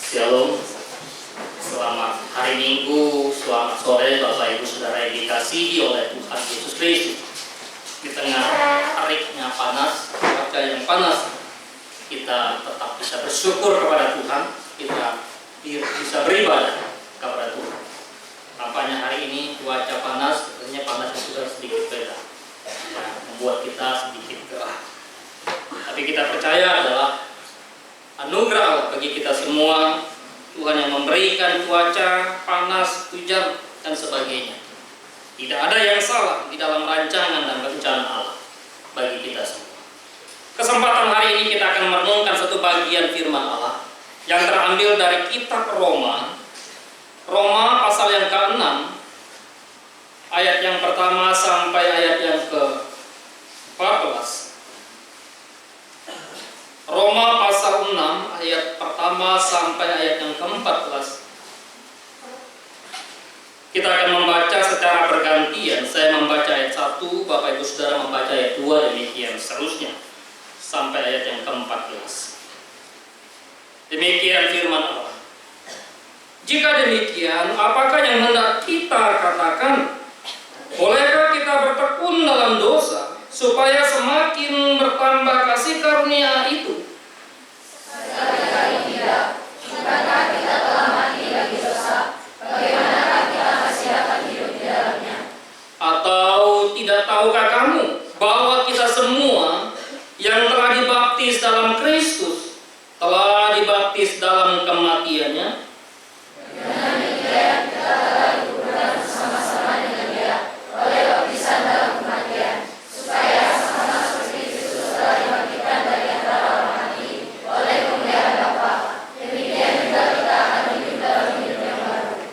Shalom. Selamat hari Minggu, selamat sore Bapak Ibu Saudara yang dikasihi oleh Tuhan Yesus Kristus. Di tengah teriknya panas, cuaca yang panas, kita tetap bisa bersyukur kepada Tuhan, kita bisa beribadah kepada Tuhan. Nampaknya hari ini cuaca panas, sebenarnya panasnya sudah sedikit beda, membuat kita sedikit gerah. Tapi kita percaya adalah anugerah Allah bagi kita semua. Tuhan yang memberikan cuaca panas, hujan, dan sebagainya. Tidak ada yang salah di dalam rancangan dan rencana Allah bagi kita semua. Kesempatan hari ini kita akan merenungkan satu bagian firman Allah yang terambil dari kitab Roma pasal yang ke-6, ayat yang pertama sampai ayat yang ke-14. Roma pasal 6 ayat pertama sampai ayat yang ke-14. Kita akan membaca secara bergantian. Saya membaca ayat 1, Bapak Ibu Saudara membaca ayat 2, demikian seterusnya sampai ayat yang ke-14. Demikian firman Allah. Jika demikian, apakah yang hendak kita katakan? Bolehkah kita bertekun dalam dosa supaya semakin bertambah kasih karunia itu? Sekali-kali tidak. Bukankah kita telah mati bagi dosa? Bagaimanakah kita masih dapat hidup di dalamnya? Atau tidak tahukah kamu bahwa kita semua yang telah dibaptis dalam Kristus telah dibaptis dalam kematiannya? Dengan demikian kita telah dikuburkan bersama-sama dengan Dia oleh baptisan dalam kematian, supaya sama seperti Kristus telah dibangkitkan dari antara orang mati oleh kemuliaan Bapa, demikian juga kita akan hidup dalam hidup yang baru.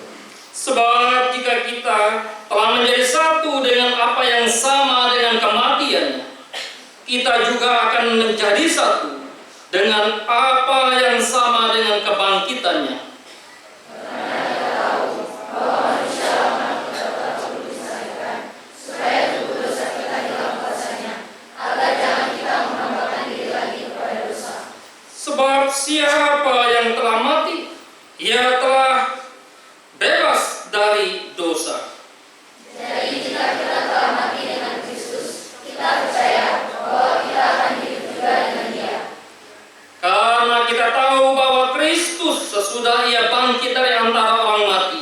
Sebab jika kita telah menjadi satu dengan apa yang sama dengan kematiannya, kita juga akan menjadi satu dengan apa yang sama dengan kebangkitannya. Karena kita tahu bahwa manusia lama kita telah perlu disalibkan, supaya tubuh dosa kita hilang kuasanya, agar jangan kita menambahkan diri lagi kepada dosa. Sebab siapa yang telah mati, ia telah bebas dari dosa. Jadi jika kita telah mati dengan Kristus, kita percaya bahwa kita akan hidup juga dengan Dia. Karena kita tahu bahwa Kristus sesudah ia bangkit dari antara orang mati,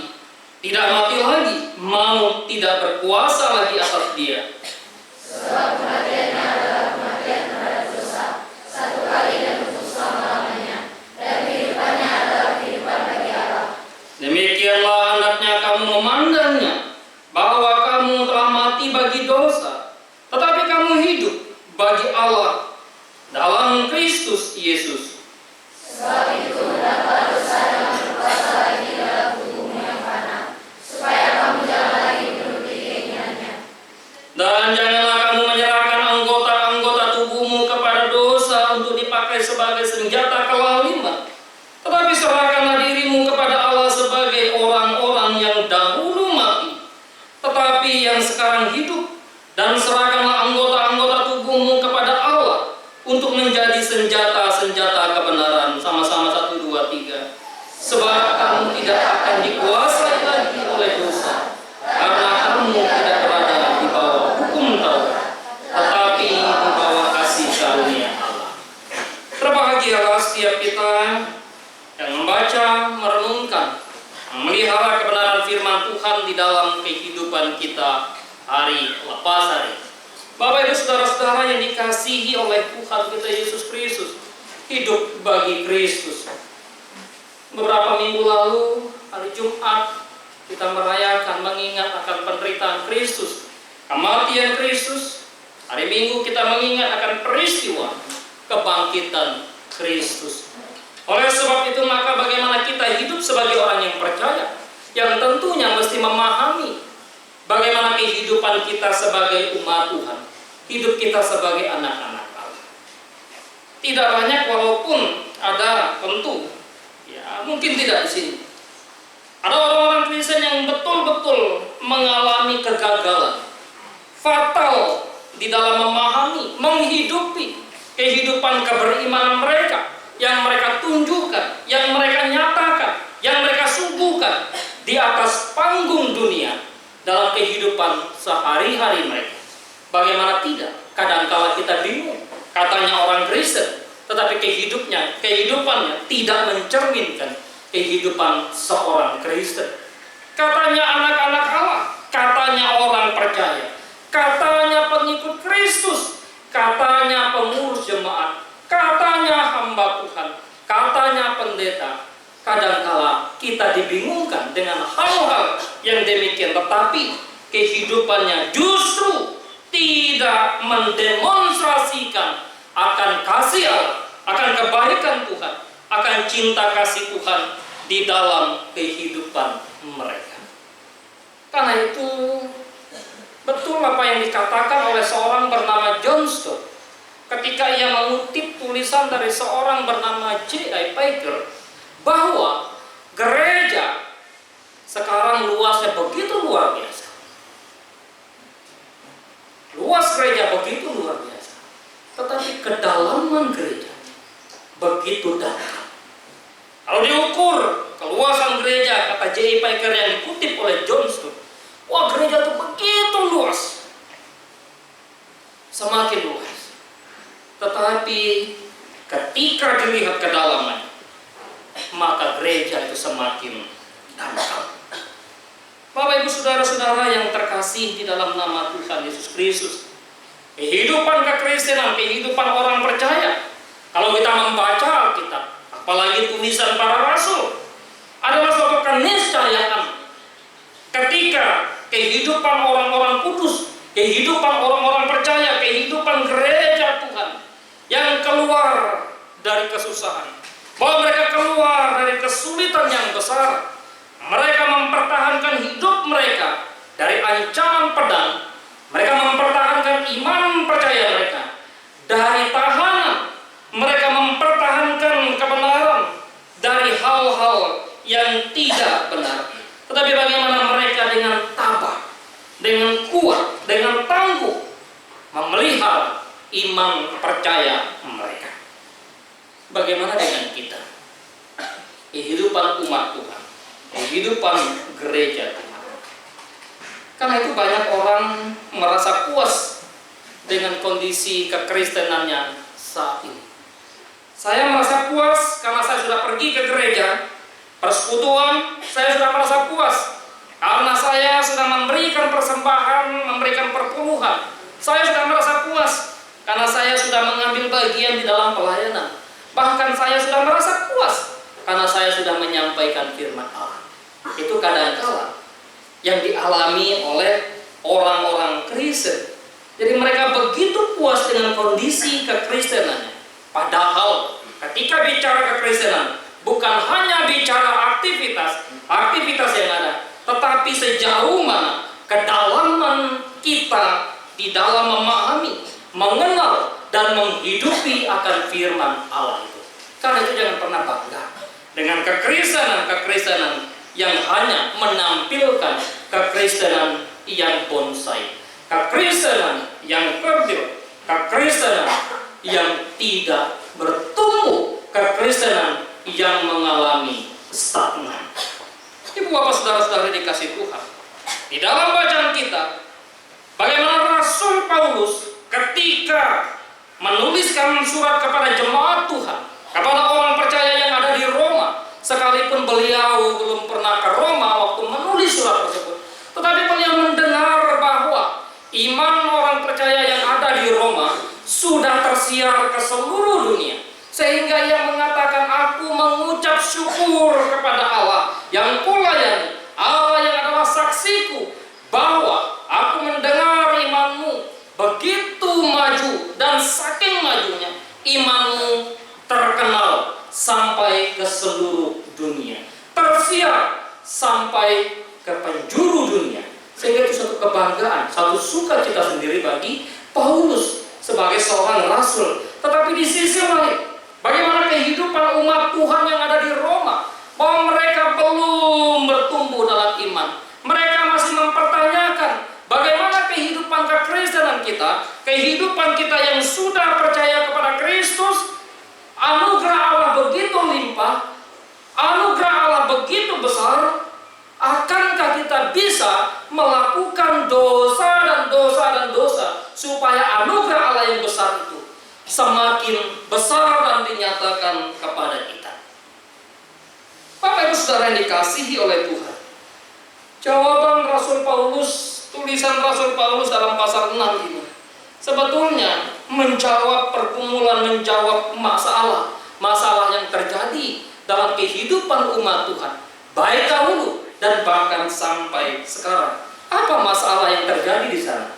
tidak mati lagi, maut tidak berkuasa lagi atas dia. Sebab kematiannya adalah kematian terhadap dosa, satu kali dan untuk selama-lamanya, dan kehidupannya adalah kehidupan bagi Allah. Demikianlah hendaknya kamu memandangnya, bahwa kamu telah mati bagi dosa, tetapi kamu hidup bagi Allah dalam Kristus Yesus. Sebab itu hendaklah dosa jangan berkuasa lagi dalam tubuhmu yang fana, supaya kamu jangan lagi menuruti keinginannya. Dan janganlah kamu menyerahkan anggota-anggota tubuhmu kepada dosa untuk dipakai sebagai senjata kelaliman, tetapi serahkanlah dirimu kepada Allah sebagai orang-orang yang dahulu mati, tetapi yang sekarang hidup, dan serahkanlah anggota-anggota tubuhmu kepada Allah untuk menjadi senjata-senjata kebenaran. Sama-sama 1, 2, 3. Sebab kamu tidak akan dikuasai lagi oleh dosa, karena kamu tidak berada di bawah hukum Taurat, tetapi di bawah kasih karunia Allah. Berbahagialah setiap kita yang membaca, merenungkan, memelihara kebenaran firman Tuhan di dalam kehidupan kita hari lepas hari. Bapak Ibu Saudara-saudara yang dikasihi oleh Tuhan kita Yesus Kristus, hidup bagi Kristus. Beberapa minggu lalu, hari Jumat, kita merayakan mengingat akan penderitaan Kristus, kematian Kristus. Hari Minggu kita mengingat akan peristiwa kebangkitan Kristus. Oleh sebab itu, maka bagaimana kita hidup sebagai orang yang percaya, yang tentunya mesti memahami bagaimana kehidupan kita sebagai umat Tuhan, hidup kita sebagai anak-anak Allah. Tidak banyak, walaupun ada tentu, ya mungkin tidak di sini. Ada orang-orang Kristen yang betul-betul mengalami kegagalan fatal di dalam memahami, menghidupi kehidupan keberimanan mereka yang mereka tunjukkan, yang mereka nyatakan di atas panggung dunia dalam kehidupan sehari-hari mereka. Bagaimana tidak? Kadangkala kita bingung. Katanya orang Kristen, tetapi kehidupannya tidak mencerminkan kehidupan seorang Kristen. Katanya anak-anak Allah, katanya orang percaya, katanya pengikut Kristus, katanya pengurus jemaat, katanya hamba Tuhan, katanya pendeta. Kadangkala kita dibingungkan dengan hal-hal yang demikian, tetapi kehidupannya justru tidak mendemonstrasikan akan kasih Allah, akan kebaikan Tuhan, akan cinta kasih Tuhan di dalam kehidupan mereka. Karena itu betul apa yang dikatakan oleh seorang bernama John Stott ketika ia mengutip tulisan dari seorang bernama J.I. Packer, bahwa gereja sekarang luasnya begitu luar biasa. Luas gereja begitu luar biasa, tetapi kedalaman gereja begitu dalam. Kalau diukur keluasan gereja, kata J.I. Packer yang dikutip oleh John Stott, wah gereja itu begitu luas, semakin luas. Tetapi ketika dilihat kedalaman, maka gereja itu semakin dangkal. Bapak ibu saudara-saudara yang terkasih di dalam nama Tuhan Yesus Kristus, kehidupan kekristenan, kehidupan orang percaya, kalau kita membaca Alkitab, apalagi tulisan para rasul, adalah suatu keniscayaan ketika kehidupan orang-orang kudus, kehidupan orang-orang percaya, kehidupan gereja Tuhan yang keluar dari kesusahan, bahwa mereka keluar dari kesulitan yang besar. Mereka mempertahankan hidup mereka dari ancaman pedang. Mereka mempertahankan iman percaya mereka dari tahanan. Mereka mempertahankan kebenaran dari hal-hal yang tidak benar. Tetapi bagaimana mereka dengan tabah, dengan kuat, dengan tangguh memelihara iman percaya mereka. Bagaimana dengan kita? Kehidupan umat Tuhan, kehidupan gereja Tuhan. Karena itu banyak orang merasa puas dengan kondisi kekristenannya saat ini. Saya merasa puas karena saya sudah pergi ke gereja persekutuan, saya sudah merasa puas karena saya sudah memberikan persembahan, memberikan perpuluhan. Saya sudah merasa puas karena saya sudah mengambil bagian di dalam pelayanan. Bahkan saya sudah merasa puas karena saya sudah menyampaikan firman Allah. Itu kadang-kala yang dialami oleh orang-orang Kristen. Jadi mereka begitu puas dengan kondisi kekristenannya. Padahal ketika bicara kekristenan, bukan hanya bicara aktivitas yang ada, tetapi sejauh mana kedalaman kita di dalam memahami, mengenal, dan menghidupi akan firman Allah itu. Karena itu jangan pernah bangga dengan kekristenan yang hanya menampilkan kekristenan yang bonsai, kekristenan yang kerdil, kekristenan yang tidak bertumbuh, kekristenan yang mengalami stagnan. Ibu bapak saudara-saudara dikasih Tuhan, di dalam bacaan kita, bagaimana Rasul Paulus ketika menuliskan surat kepada jemaat Tuhan, kepada orang percaya yang ada di Roma, sekalipun beliau belum pernah ke Roma waktu menulis surat tersebut, tetapi beliau mendengar bahwa iman orang percaya yang ada di Roma sudah tersiar ke seluruh dunia, sehingga ia mengatakan, aku mengucap syukur kepada Allah yang kulayani, Allah yang adalah saksiku, bahwa aku mendengar imanmu begitu maju, dan saking majunya imanmu terkenal sampai ke seluruh dunia, tersiar sampai ke penjuru dunia. Sehingga itu satu kebanggaan, satu sukacita sendiri bagi Paulus sebagai seorang rasul. Tetapi di sisi lain, bagaimana kehidupan umat Tuhan yang ada di Roma, bahwa mereka belum bertumbuh dalam iman. Mereka masih mempertanyakan bagaimana kehidupan kekristenan kita, kehidupan kita yang sudah percaya kepada Kristus. Anugerah Allah begitu limpah, anugerah Allah begitu besar, semakin besar dan dinyatakan kepada kita. Bapak Ibu Saudara yang dikasihi oleh Tuhan, jawaban Rasul Paulus, tulisan Rasul Paulus dalam pasal 6 ini sebetulnya menjawab pergumulan, menjawab masalah yang terjadi dalam kehidupan umat Tuhan, baik dahulu dan bahkan sampai sekarang. Apa masalah yang terjadi di sana?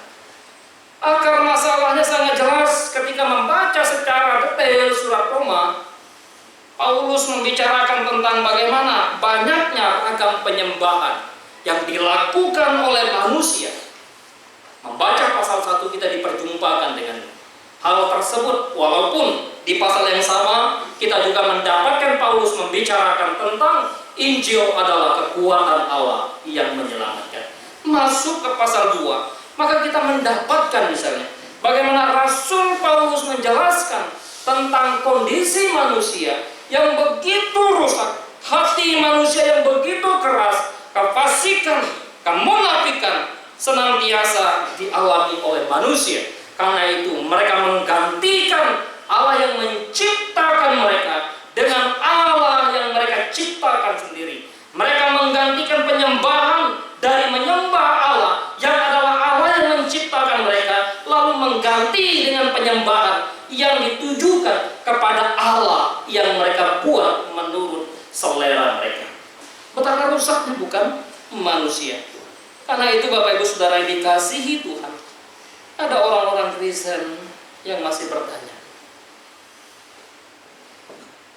Akar masalahnya sangat jelas ketika membaca secara detail surat Roma. Paulus membicarakan tentang bagaimana banyaknya ragam penyembahan yang dilakukan oleh manusia. Membaca pasal 1 kita diperjumpakan dengan hal tersebut, walaupun di pasal yang sama kita juga mendapatkan Paulus membicarakan tentang Injil adalah kekuatan Allah yang menyelamatkan. Masuk ke pasal 2, maka kita mendapatkan misalnya bagaimana Rasul Paulus menjelaskan tentang kondisi manusia yang begitu rusak, hati manusia yang begitu keras, kefasikan, kemunafikan senantiasa dialami oleh manusia. Karena itu mereka menggantikan Allah yang menciptakan mereka dengan Allah yang mereka ciptakan sendiri. Mereka menggantikan penyembahan dari menyembah Allah yang adalah Allah yang menciptakan mereka, lalu mengganti dengan penyembahan yang ditujukan kepada Allah yang mereka buat menurut selera mereka. Betapa rusaknya bukan manusia. Karena itu Bapak Ibu Saudara yang dikasihi Tuhan, ada orang-orang Kristen yang masih bertanya,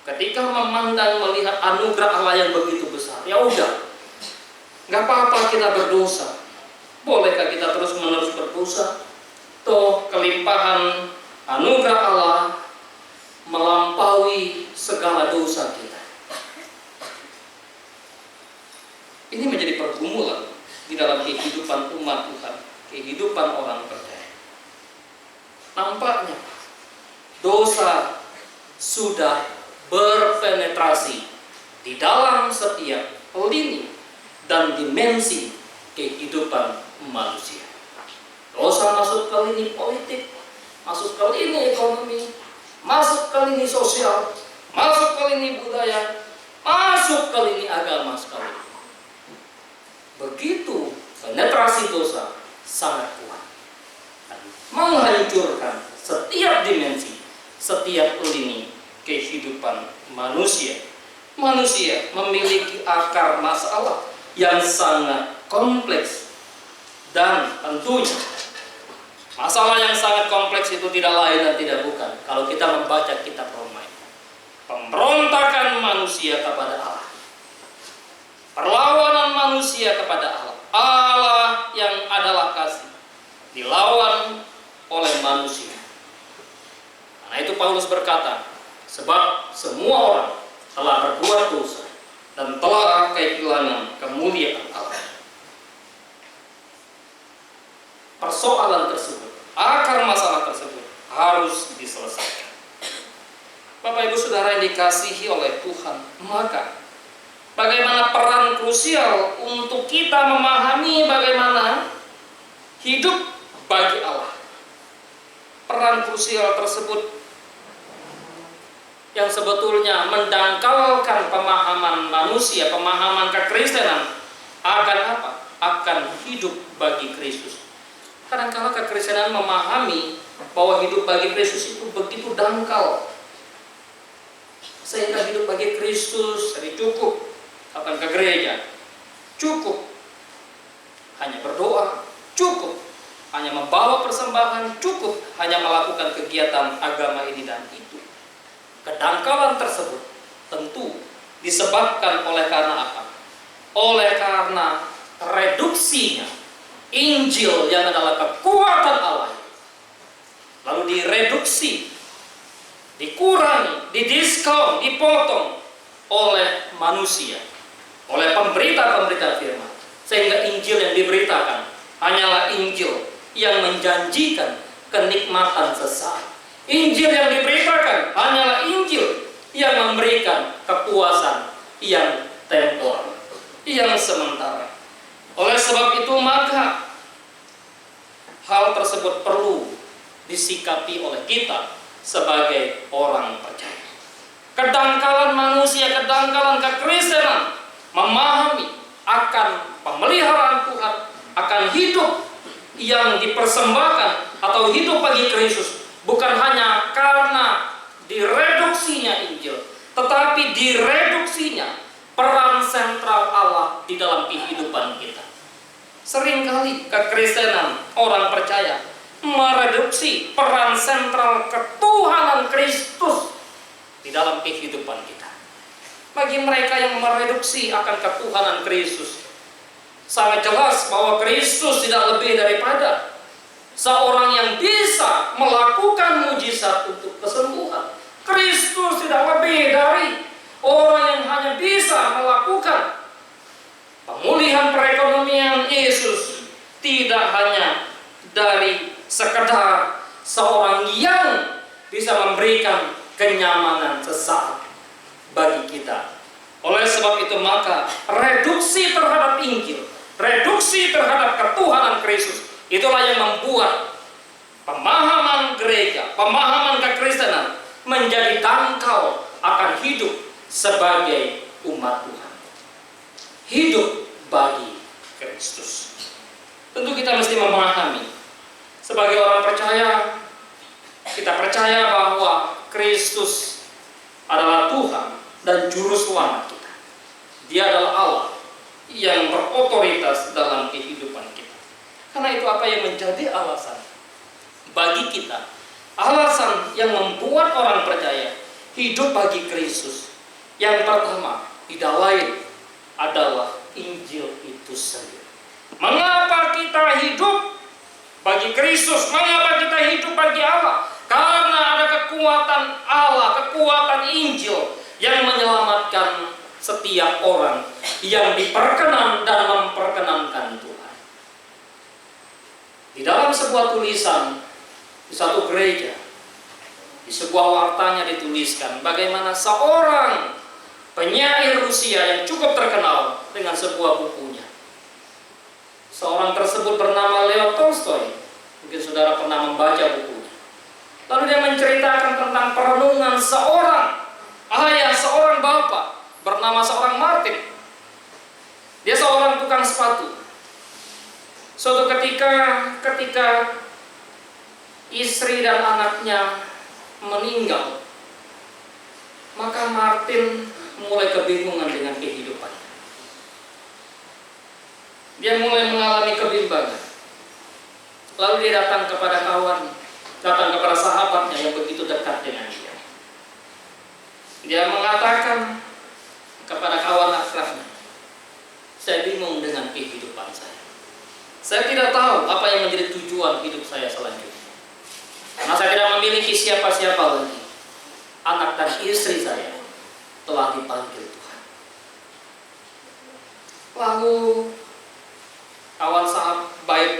ketika memandang melihat anugerah Allah yang begitu besar, ya udah, nggak apa-apa kita berdosa. Bolehkah kita terus-menerus berdosa? Toh kelimpahan anugerah Allah melampaui segala dosa kita. Ini menjadi pergumulan di dalam kehidupan umat Tuhan, kehidupan orang percaya. Nampaknya dosa sudah berpenetrasi di dalam setiap lini dan dimensi kehidupan manusia. Dosa masuk ke lini politik, masuk ke lini ekonomi, masuk ke lini sosial, masuk ke lini budaya, masuk ke lini agama sekali. Begitu penetrasi dosa sangat kuat, menghancurkan setiap dimensi, setiap lini kehidupan manusia. Manusia memiliki akar masalah yang sangat kompleks, dan tentunya masalah yang sangat kompleks itu tidak lain dan tidak bukan kalau kita membaca kitab Roma, pemberontakan manusia kepada Allah, perlawanan manusia kepada Allah. Allah yang adalah kasih dilawan oleh manusia. Karena itu Paulus berkata, sebab semua orang telah berbuat dosa dan telah kehilangan kemuliaan Allah. Persoalan tersebut, akar masalah tersebut harus diselesaikan. Bapak Ibu Saudara yang dikasihi oleh Tuhan, maka bagaimana peran krusial untuk kita memahami bagaimana hidup bagi Allah. Peran krusial tersebut yang sebetulnya mendangkalkan pemahaman manusia, pemahaman kekristenan akan apa? Akan hidup bagi Kristus. Kadang-kala kekristenan memahami bahwa hidup bagi Kristus itu begitu dangkal, sehingga hidup bagi Kristus jadi cukup datang ke gereja, cukup hanya berdoa, cukup hanya membawa persembahan, cukup hanya melakukan kegiatan agama ini dan itu. Kedangkalan tersebut tentu disebabkan oleh karena apa? Oleh karena reduksinya Injil yang adalah kekuatan Allah, lalu direduksi, dikurangi, didiskon, dipotong oleh manusia, oleh pemberita-pemberita firman, sehingga Injil yang diberitakan hanyalah Injil yang menjanjikan kenikmatan sesaat. Injil yang diberitakan hanyalah Injil yang memberikan kepuasan yang temporer, yang sementara. Oleh sebab itu maka hal tersebut perlu disikapi oleh kita sebagai orang percaya. Kedangkalan manusia, kedangkalan kekristenan memahami akan pemeliharaan Tuhan, akan hidup yang dipersembahkan atau hidup bagi Kristus, bukan hanya karena direduksinya Injil, tetapi direduksinya peran sentral Allah di dalam kehidupan kita. Seringkali kekristenan orang percaya mereduksi peran sentral ketuhanan Kristus di dalam kehidupan kita. Bagi mereka yang mereduksi akan ketuhanan Kristus, sangat jelas bahwa Kristus tidak lebih daripada seorang yang bisa melakukan mujizat untuk kesembuhan. Kristus tidak lebih dari orang yang hanya bisa melakukan pemulihan perekonomian. Yesus tidak hanya dari sekedar seorang yang bisa memberikan kenyamanan sesaat bagi kita. Oleh sebab itu maka reduksi terhadap Injil, reduksi terhadap ketuhanan Kristus, itulah yang membuat pemahaman gereja, pemahaman kekristenan menjadi dangkal akan hidup sebagai umat Tuhan, hidup bagi Kristus. Tentu kita mesti memahami sebagai orang percaya, kita percaya bahwa Kristus adalah Tuhan dan Juru Selamat kita. Dia adalah Allah yang berotoritas dalam kehidupan kita. Karena itu apa yang menjadi alasan bagi kita, alasan yang membuat orang percaya hidup bagi Kristus, yang pertama tidak lain adalah Injil itu sendiri. Mengapa kita hidup bagi Kristus? Mengapa kita hidup bagi Allah? Karena ada kekuatan Allah, kekuatan Injil yang menyelamatkan setiap orang yang diperkenan dan memperkenankan Tuhan. Di dalam sebuah tulisan di satu gereja, di sebuah wartanya dituliskan bagaimana seorang penyair Rusia yang cukup terkenal dengan sebuah bukunya. Seorang tersebut bernama Leo Tolstoy. Mungkin saudara pernah membaca bukunya. Lalu dia menceritakan tentang perenungan seorang ayah, seorang bapak bernama seorang Martin. Dia seorang tukang sepatu. Suatu ketika istri dan anaknya meninggal, maka Martin mulai kebingungan dengan kehidupannya. Dia mulai mengalami kebimbangan. Lalu dia datang kepada kawan, datang kepada sahabatnya yang begitu dekat dengan dia. Dia mengatakan kepada kawan akrabnya, saya bingung dengan kehidupan saya. Saya tidak tahu apa yang menjadi tujuan hidup saya selanjutnya. Karena saya tidak memiliki siapa-siapa lagi. Anak dan istri saya telah dipanggil Tuhan. Lalu kawan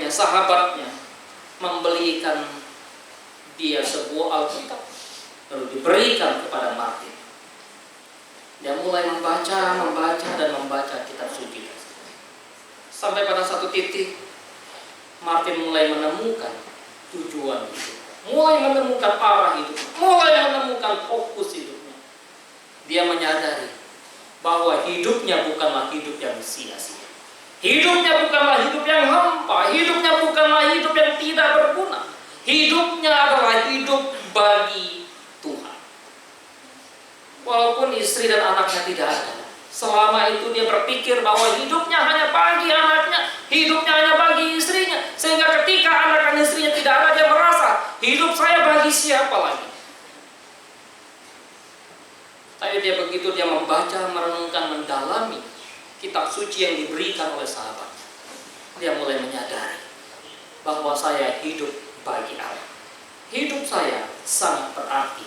sahabatnya membelikan dia sebuah Alkitab, lalu diberikan kepada Martin. Dia mulai membaca dan membaca kitab suci. Sampai pada satu titik Martin mulai menemukan tujuan hidup, mulai menemukan arah hidup, mulai menemukan fokus hidupnya. Dia menyadari bahwa hidupnya bukanlah hidup yang sia-sia. Hidupnya bukanlah hidup yang hampa, hidupnya bukanlah hidup yang tidak berguna. Hidupnya adalah hidup bagi Tuhan. Walaupun istri dan anaknya tidak ada, selama itu dia berpikir bahwa hidupnya hanya bagi anaknya, hidupnya hanya bagi istrinya. Sehingga ketika anak dan istrinya tidak ada, dia merasa hidup saya bagi siapa lagi. Tapi dia membaca, merenungkan, mendalami kitab suci yang diberikan oleh sahabat. Dia mulai menyadari bahwa saya hidup bagi Allah. Hidup saya sangat berarti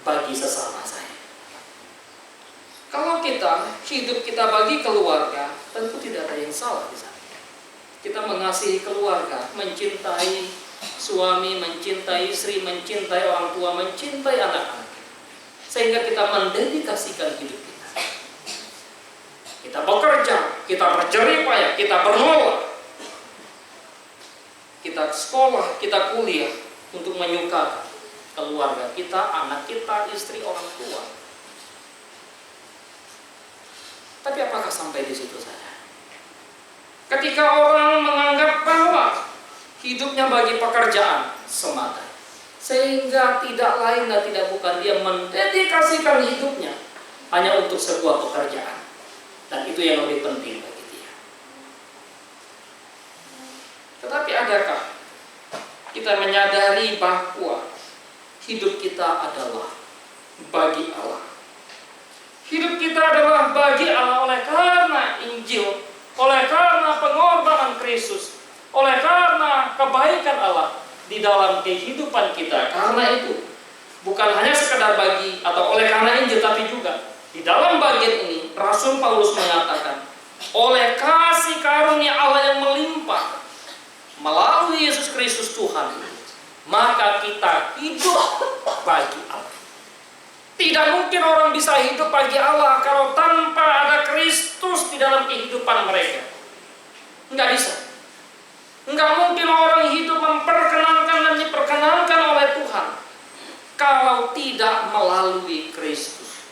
bagi sesama saya. Kalau hidup kita bagi keluarga, tentu tidak ada yang salah di sana. Kita mengasihi keluarga, mencintai suami, mencintai istri, mencintai orang tua, mencintai anak-anak. Sehingga kita mendedikasikan hidup kita. Kita bekerja, kita berjerih payah, kita berlola. Kita sekolah, kita kuliah untuk menyukakan keluarga kita, anak kita, istri, orang tua. Tapi apakah sampai di situ saja? Ketika orang menganggap bahwa hidupnya bagi pekerjaan semata, sehingga tidak lain dan tidak bukan dia mendedikasikan hidupnya hanya untuk sebuah pekerjaan, dan itu yang lebih penting bagi dia. Tetapi adakah kita menyadari bahwa hidup kita adalah bagi Allah? Hidup kita adalah bagi Allah oleh karena Injil, oleh karena pengorbanan Kristus, oleh karena kebaikan Allah di dalam kehidupan kita. Karena itu bukan hanya sekedar bagi atau oleh karena Injil, tapi juga di dalam bagian ini Rasul Paulus mengatakan, oleh kasih karunia Allah yang melimpah melalui Yesus Kristus Tuhan, maka kita hidup bagi Allah. Tidak mungkin orang bisa hidup bagi Allah kalau tanpa ada Kristus di dalam kehidupan mereka. Enggak bisa. Enggak mungkin orang hidup memperkenankan dan diperkenankan oleh Tuhan kalau tidak melalui Kristus.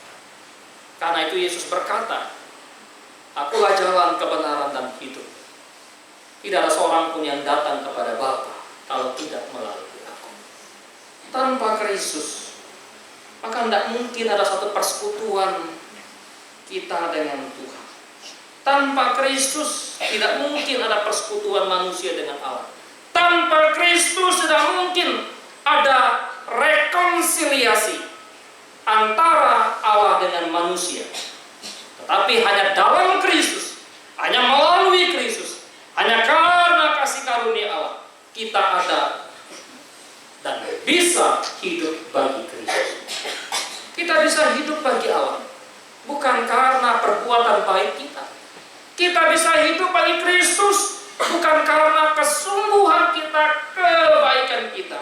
Karena itu Yesus berkata, "Akulah jalan, kebenaran, dan hidup. Tidak ada seorang pun yang datang kepada Bapa kalau tidak melalui Aku." Tanpa Kristus, maka tidak mungkin ada satu persekutuan kita dengan Tuhan. Tanpa Kristus tidak mungkin ada persekutuan manusia dengan Allah. Tanpa Kristus tidak mungkin ada rekonsiliasi antara Allah dengan manusia. Tetapi hanya dalam Kristus, hanya melalui Kristus, hanya karena kasih karunia Allah, kita ada dan bisa hidup bagi Kristus. Kita bisa hidup bagi Allah bukan karena perbuatan baik kita. Kita bisa hidup bagi Kristus bukan karena kesungguhan kita, kebaikan kita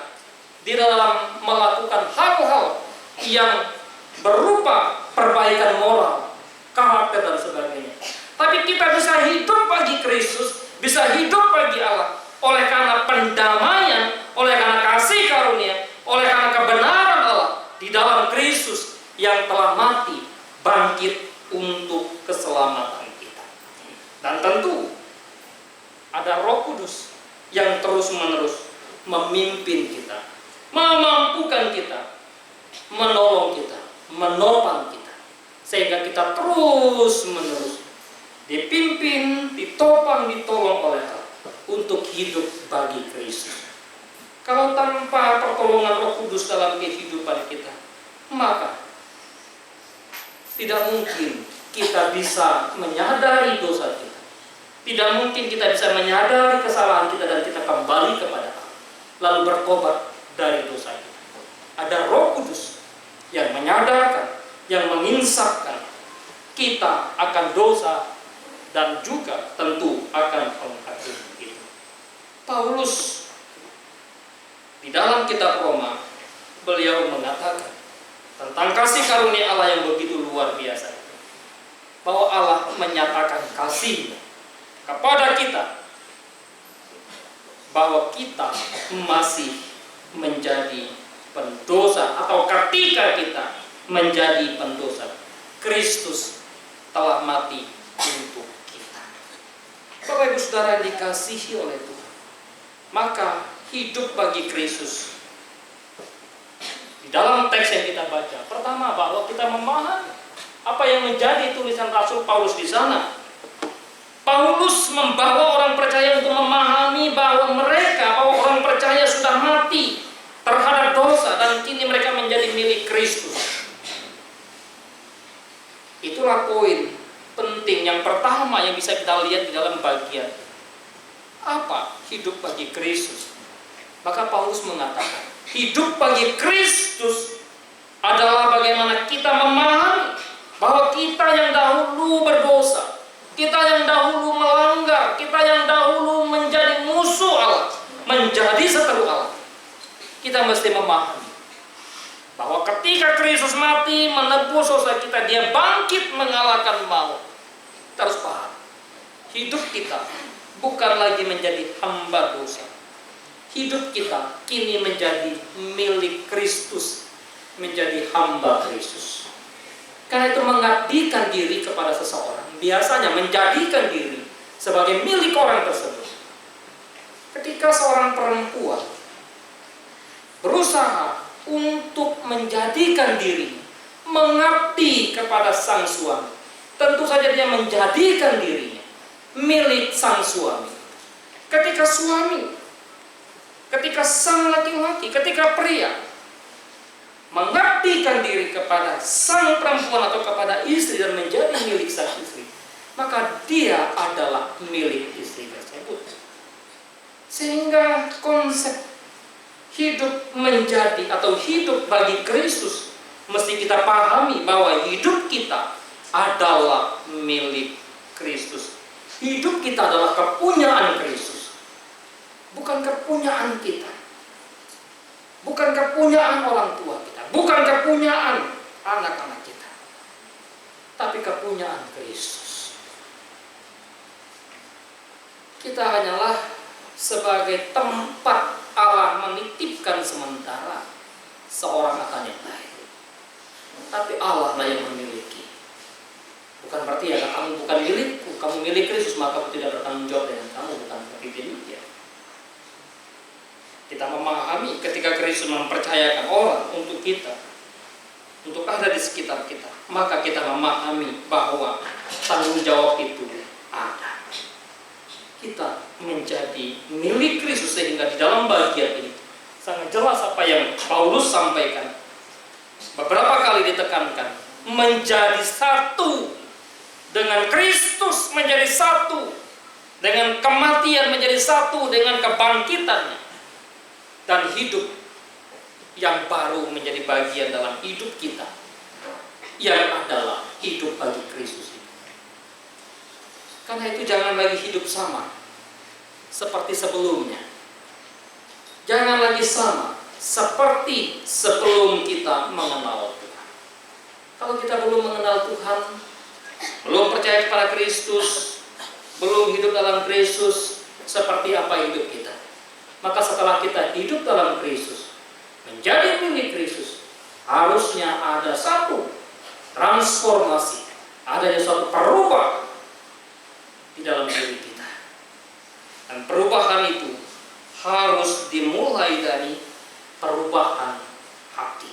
di dalam melakukan hal-hal yang berupa perbaikan moral, karakter, dan sebagainya. Tapi kita bisa hidup bagi Kristus, bisa hidup bagi Allah oleh karena pendamaian, oleh karena kasih karunia, oleh karena kebenaran Allah di dalam Kristus yang telah mati, bangkit untuk keselamatan kita. Dan tentu ada Roh Kudus yang terus-menerus memimpin kita, memampukan kita, menolong kita, menopang kita, sehingga kita terus-menerus dipimpin, ditopang, ditolong oleh Allah untuk hidup bagi Kristus. Kalau tanpa pertolongan Roh Kudus dalam kehidupan kita, maka tidak mungkin kita bisa menyadari dosa kita. Tidak mungkin kita bisa menyadari kesalahan kita dan kita kembali kepada Allah, lalu bertobat dari dosa kita. Ada Roh Kudus yang menyadarkan, yang menginsapkan kita akan dosa dan juga tentu akan penghakimi itu. Paulus di dalam kitab Roma, beliau mengatakan tentang kasih karunia Allah yang begitu luar biasa, bahwa Allah menyatakan kasih kepada kita, bahwa kita masih menjadi pendosa, atau ketika kita menjadi pendosa, Kristus telah mati untuk kita. Bapak Ibu Saudara yang dikasihi oleh Tuhan, maka hidup bagi Kristus di dalam teks yang kita baca, pertama bahwa kita memahami apa yang menjadi tulisan Rasul Paulus di sana. Paulus membawa orang percaya untuk memahami bahwa orang percaya sudah mati terhadap dosa dan kini mereka menjadi milik Kristus. Itulah poin penting yang pertama yang bisa kita lihat di dalam bagian apa hidup bagi Kristus. Maka Paulus mengatakan, hidup bagi Kristus adalah bagaimana kita memahami bahwa kita yang dahulu berdosa, kita yang dahulu melanggar, kita yang dahulu menjadi musuh Allah, menjadi seteru Allah. Kita mesti memahami bahwa ketika Kristus mati menebus dosa kita, Dia bangkit mengalahkan maut. Kita harus paham, hidup kita bukan lagi menjadi hamba dosa. hidup kita kini menjadi milik Kristus, menjadi hamba Kristus. Karena itu mengabdikan diri kepada seseorang, biasanya menjadikan diri sebagai milik orang tersebut. Ketika seorang perempuan berusaha untuk menjadikan diri mengabdi kepada sang suami, tentu saja dia menjadikan dirinya milik sang suami. Ketika sang laki-laki, ketika pria mengabdikan diri kepada sang perempuan atau kepada istri dan menjadi milik sang istri, maka dia adalah milik istri tersebut. Sehingga konsep hidup menjadi atau hidup bagi Kristus mesti kita pahami bahwa hidup kita adalah milik Kristus. Hidup kita adalah kepunyaan Kristus, bukan kepunyaan kita, bukan kepunyaan orang tua kita, bukan kepunyaan anak-anak kita, tapi kepunyaan Kristus. Kita hanyalah sebagai tempat Allah menitipkan sementara seorang akan yang lain, tapi Allah lah yang memiliki. Bukan berarti ya kamu bukan milikku, kamu milik Kristus maka aku tidak bertanggung jawab dengan kamu, bukan seperti demikian. Kita memahami ketika Kristus mempercayakan orang untuk kita, untuk ada di sekitar kita, maka kita memahami bahwa tanggung jawab itu ada. Kita menjadi milik Kristus, sehingga di dalam bagian ini sangat jelas apa yang Paulus sampaikan. Beberapa kali ditekankan, menjadi satu dengan Kristus, menjadi satu dengan kematian, menjadi satu dengan kebangkitannya, dan hidup yang baru menjadi bagian dalam hidup kita, yang adalah hidup bagi Kristus. Karena itu jangan lagi hidup sama seperti sebelumnya. Jangan lagi sama seperti sebelum kita mengenal Tuhan. Kalau kita belum mengenal Tuhan, belum percaya kepada Kristus, belum hidup dalam Kristus, seperti apa hidup kita? Maka setelah kita hidup dalam Kristus, menjadi milik Kristus, harusnya ada satu transformasi, adanya suatu perubahan di dalam diri kita. Dan perubahan itu harus dimulai dari perubahan hati.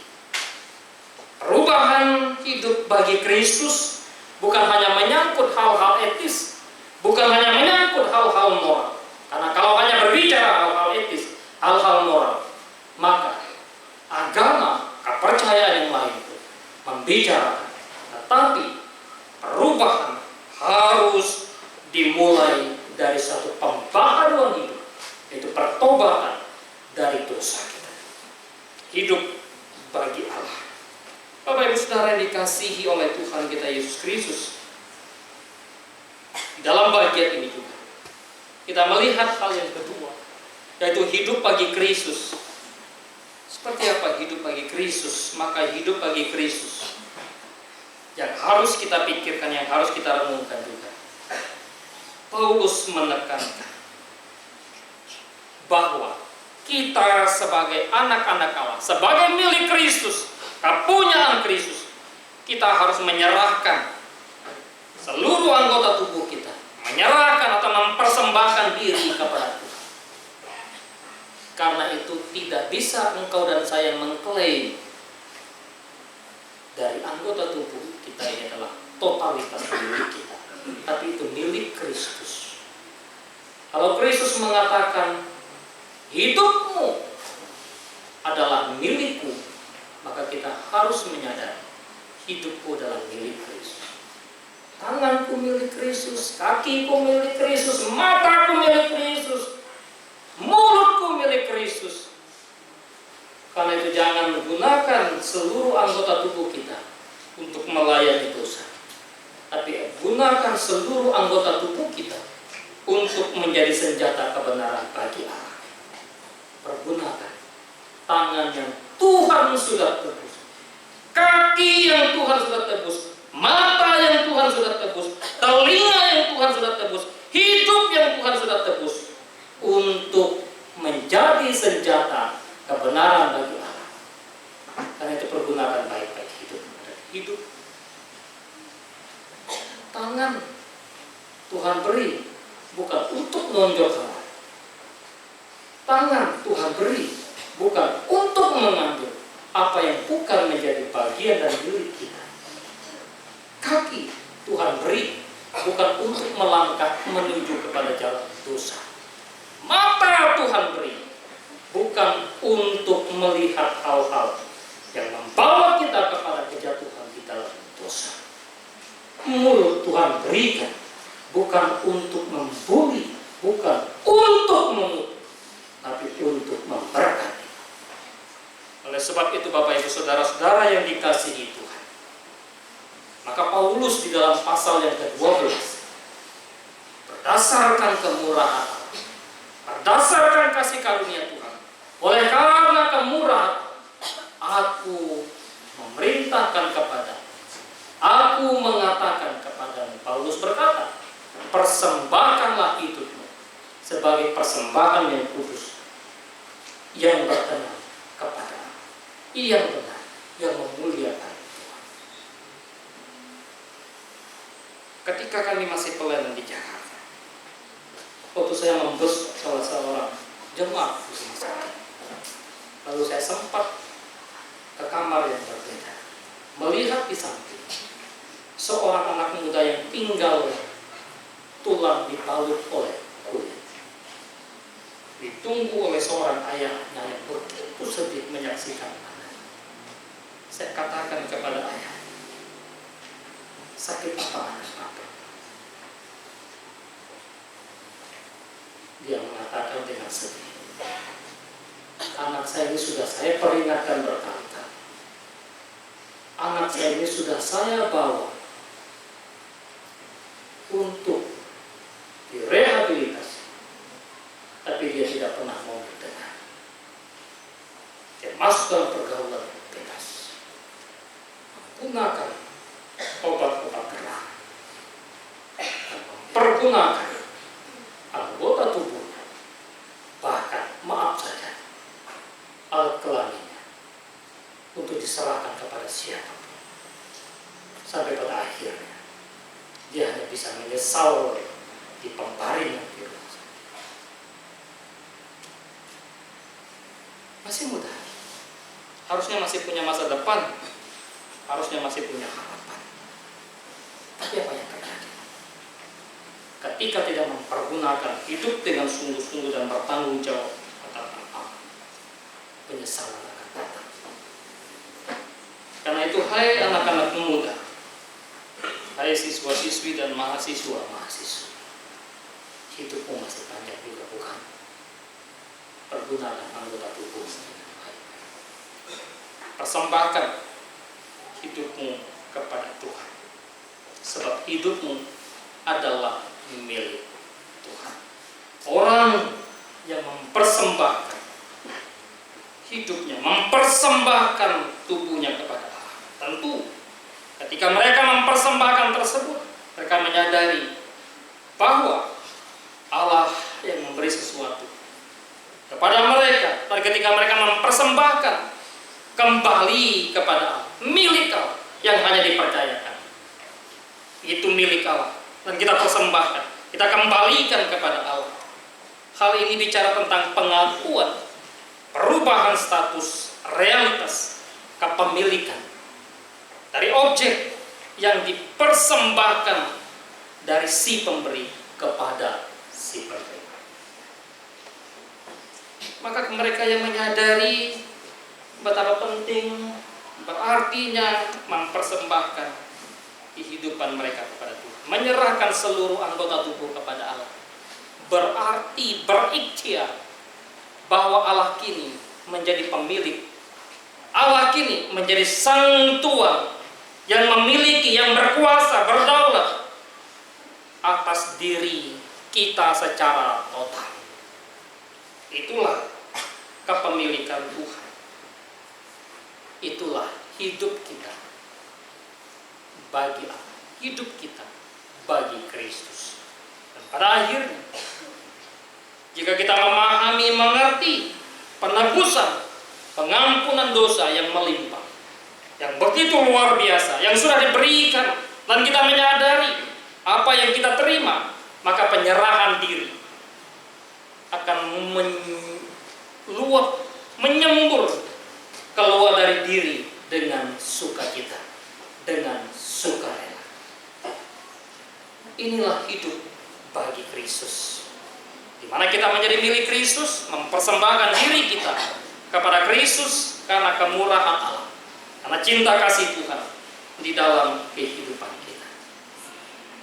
Perubahan hidup bagi Kristus bukan hanya menyangkut hal-hal etis, bukan hanya menyangkut hal-hal moral. Karena kalau hanya berbicara hal-hal etis, hal-hal moral, maka agama, kepercayaan yang lain itu membicarakan. Tetapi perubahan harus dimulai dari satu pembaharuan hidup, yaitu pertobatan dari dosa kita. Hidup bagi Allah. Bapak Ibu Saudara yang dikasihi oleh Tuhan kita Yesus Kristus, dalam bagian ini juga kita melihat hal yang kedua, yaitu hidup bagi Kristus. Seperti apa hidup bagi Kristus? Maka hidup bagi Kristus yang harus kita pikirkan, yang harus kita renungkan juga. Paulus menekankan bahwa kita sebagai anak-anak Allah, sebagai milik Kristus, kepunyaan Kristus, kita harus menyerahkan seluruh anggota tubuh kita, menyerahkan atau mempersembahkan diri kepada Tuhan. Karena itu tidak bisa engkau dan saya mengklaim dari anggota tubuh kita ini adalah totalitas milik kita, tapi itu milik Kristus. Kalau Kristus mengatakan hidupmu adalah milikku, maka kita harus menyadari hidupku adalah milik Kristus. Tanganku milik Kristus, kakiku milik Kristus, mataku milik Kristus, mulutku milik Kristus. Karena itu jangan menggunakan seluruh anggota tubuh kita untuk melayani dosa, tapi gunakan seluruh anggota tubuh kita untuk menjadi senjata kebenaran bagi Allah. Pergunakan tangan yang Tuhan sudah tebus, kaki yang Tuhan sudah tebus, mata yang Tuhan sudah tebus, telinga yang Tuhan sudah tebus, hidup yang Tuhan sudah tebus, untuk menjadi Tangan Tuhan beri bukan untuk menonjolkan. Tangan Tuhan beri bukan untuk mengambil apa yang bukan menjadi bagian dari diri kita. Kaki Tuhan beri bukan untuk melangkah menuju kepada jalan dosa. Mata Tuhan beri bukan untuk melihat hal-hal yang membawa kita kepada kejatuhan di dalam dosa. Mulut Tuhan berikan bukan untuk membuli, bukan untuk mengutuk, tapi untuk memberkati. Oleh sebab itu Bapak Ibu Saudara-saudara yang dikasihi Tuhan, maka Paulus di dalam pasal yang ke-12, berdasarkan kemurahan Allah, berdasarkan kasih karunia Tuhan, oleh karena kemurahan aku memerintahkan kepada, aku mengatakan kepada Paulus berkata, persembahkanlah hidupmu sebagai persembahan yang kudus, yang berkenan kepada Allah, yang benar, yang memuliakan Tuhan. Ketika kami masih pelayanan di Jakarta, waktu saya membesuk salah seorang jemaat di rumah sakit, lalu saya sempat ke kamar yang berbeda, melihat di samping seorang anak muda yang tinggal tulang dibalut oleh kulit, ditunggu oleh seorang ayahnya yang begitu sedih menyaksikan anak. Saya katakan kepada ayah, sakit apa anak Bapak? Dia mengatakan dengan sedih, anak saya ini sudah saya peringatkan berkali-kali. Anak saya ini sudah saya bawa untuk direhabilitasi, tapi dia tidak pernah mau mendengar. Dia masuk dalam pergaulan bebas, menggunakan obat-obat terlarang, mempergunakan anggota tubuhnya, bahkan maaf saja alat kelaminnya untuk diserahkan kepada siapapun. Sampai pada akhirnya dia hanya bisa menyesal di pembaringan di rumah sakit. Masih muda, harusnya masih punya masa depan, harusnya masih punya harapan. Tapi apa yang terjadi? Ketika tidak mempergunakan hidup dengan sungguh-sungguh dan bertanggung jawab atas Allah, penyesalan akan datang. Karena itu, hai anak-anak muda, hai siswa-siswi dan mahasiswa-mahasiswa, hidupmu masih panjang juga, bukan? Pergunakan anggota tubuhmu dengan baik. Persembahkan hidupmu kepada Tuhan, sebab hidupmu adalah milik Tuhan. Orang yang mempersembahkan hidupnya, mempersembahkan tubuhnya kepada Allah, tentu ketika mereka mempersembahkan tersebut, mereka menyadari bahwa Allah yang memberi sesuatu kepada mereka. Dan ketika mereka mempersembahkan kembali kepada Allah, milik Allah yang hanya dipercayakan, itu milik Allah, dan kita persembahkan, kita kembalikan kepada Allah. Hal ini bicara tentang pengakuan, perubahan status, realitas, kepemilikan dari objek yang dipersembahkan dari si pemberi kepada si pemberi. Maka mereka yang menyadari betapa penting, berartinya mempersembahkan kehidupan mereka kepada Tuhan, menyerahkan seluruh anggota tubuh kepada Allah, berarti berikhtiar bahwa Allah kini menjadi pemilik, Allah kini menjadi sang Tuan yang memiliki, yang berkuasa, berdaulat atas diri kita secara total. Itulah kepemilikan Tuhan. Itulah hidup kita bagi Allah, hidup kita bagi Kristus. Dan pada akhirnya, jika kita memahami, mengerti penebusan, pengampunan dosa yang melimpah, yang begitu luar biasa, yang sudah diberikan, dan kita menyadari apa yang kita terima, maka penyerahan diri akan meluap, menyembur keluar dari diri dengan sukacita, dengan sukarela. Inilah hidup bagi Kristus, di mana kita menjadi milik Kristus, mempersembahkan diri kita kepada Kristus karena kemurahan Allah, karena cinta kasih Tuhan di dalam kehidupan kita.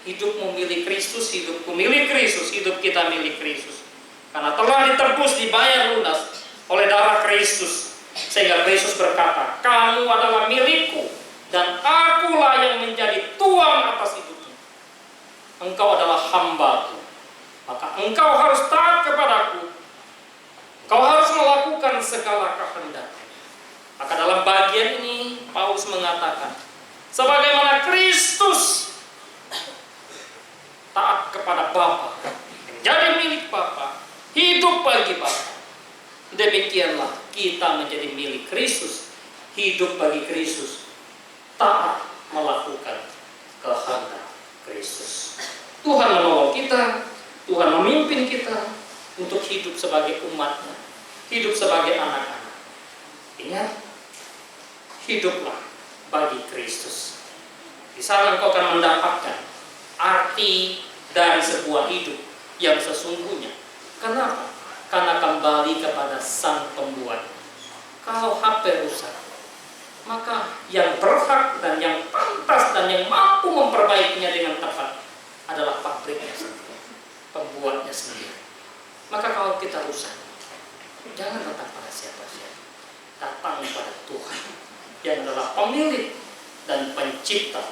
Hidupmu milik Kristus, hidupku milik Kristus, hidup kita milik Kristus, karena telah ditebus, dibayar lunas oleh darah Kristus. Sehingga Kristus berkata, kamu adalah milikku dan akulah yang menjadi Tuhan atas hidupmu. Engkau adalah hambaku, maka engkau harus taat kepadaku. Engkau harus melakukan segala kehendak. Maka dalam bagian ini Paulus mengatakan, sebagaimana Kristus taat kepada Bapa, menjadi milik Bapa, hidup bagi Bapa, demikianlah kita menjadi milik Kristus, hidup bagi Kristus, taat melakukan kehendak Kristus. Tuhan menolong kita, Tuhan memimpin kita untuk hidup sebagai umat-Nya, hidup sebagai anak-anak. Ingat, hiduplah bagi Kristus. Di sana engkau akan mendapatkan arti dari sebuah hidup yang sesungguhnya. Kenapa? Karena kembali kepada Sang Pembuat. Kalau HP rusak, maka yang berhak dan yang pantas dan yang mampu memperbaikinya dengan tepat adalah pabriknya sendiri, pembuatnya sendiri. Maka kalau kita rusak, jangan datang pada siapa-siapa, datang pada Tuhan yang adalah pemilik dan pencipta